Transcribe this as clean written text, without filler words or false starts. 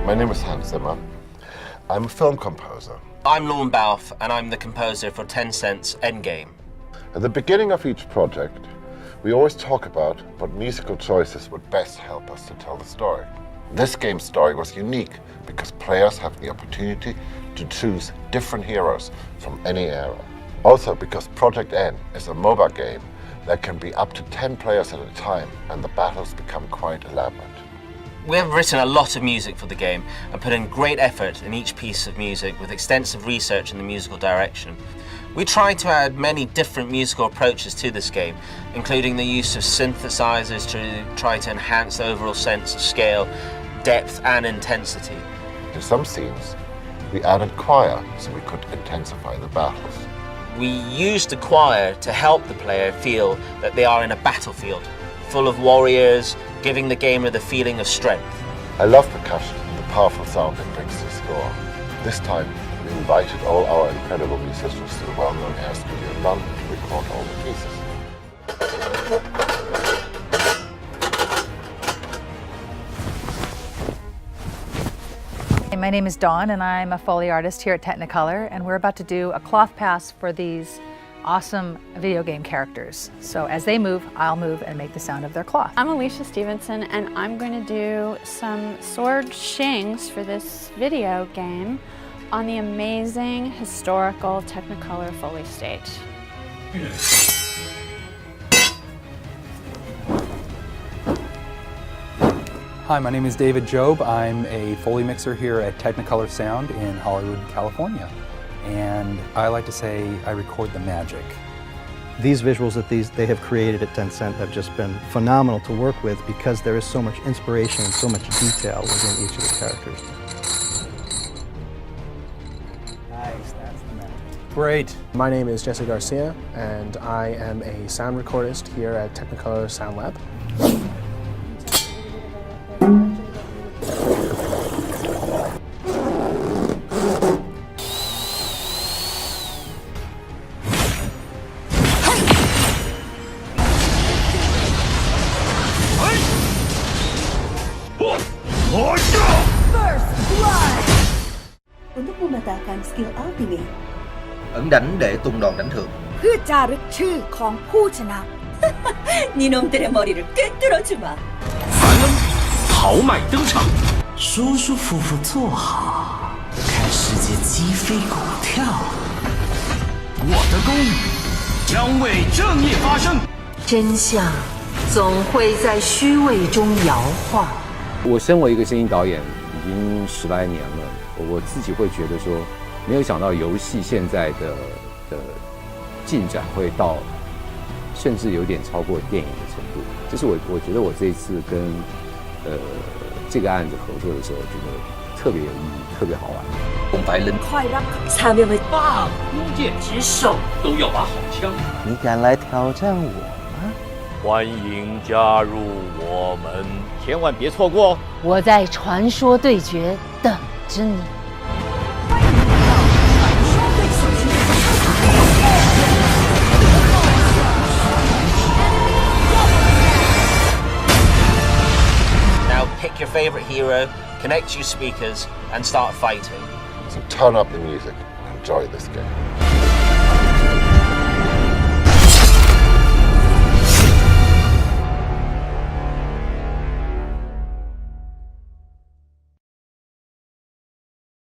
My name is Hans Zimmer. I'm a film composer. I'm Lorne Balfe, and I'm the composer for Tencent's Endgame. At the beginning of each project, we always talk about what musical choices would best help us to tell the story. This game's story was unique because players have the opportunity to choose different heroes from any era. Also because Project N is a MOBA game that can be up to 10 players at a time, and the battles become quite elaborate. We have written a lot of music for the game and put in great effort in each piece of music with extensive research in the musical direction. We tried to add many different musical approaches to this game, including the use of synthesizers to try to enhance the overall sense of scale, depth and intensity. In some scenes, we added choir so we could intensify the battles. We used the choir to help the player feel that they are in a battlefield, full of warriors, giving the gamer the feeling of strength. I love percussion and the powerful sound it brings to the score. This time, we invited all our incredible musicians to the well-known air studio in London to record all the pieces. My name is Dawn, and I'm a Foley artist here at Technicolor, and we're about to do a cloth pass for these awesome video game characters. So as they move, I'll move and make the sound of their cloth. I'm Alicia Stevenson, and I'm going to do some sword shings for this video game on the amazing historical Technicolor Foley stage. Hi, my name is David Job. I'm a Foley mixer here at Technicolor Sound in Hollywood, California. And I like to say I record the magic. These visuals that they have created at Tencent have just been phenomenal to work with because there is so much inspiration and so much detail within each of the characters. Nice, that's the magic. Great. My name is Jesse Garcia, and I am a sound recordist here at Technicolor Sound Lab. Untuk membatalkan skill ultimate. Ấn đánh để tung đòn đánh thưởng. เพื่อจารึกชื่อของผู้ชนะ 니놈들의 머리를 꿰뚫어 주마. 凡恩豪迈登场，舒舒服服坐好，看世界鸡飞狗跳。我的功将为正义发声。真相总会在虚伪中摇晃。我身为一个声音导演，已经10来年了，我自己会觉得说，没有想到游戏现在的进展会到，甚至有点超过电影的程度。这是我觉得我这一次跟这个案子合作的时候，觉得特别有意义，特别好玩。快让사명을霸空剑之手都要把好枪。你敢来挑战我吗？欢迎加入我们，千万别错过哦！我在传说对决等着你。Now pick your favorite hero, connect your speakers, and start fighting. So turn up the music and enjoy this game.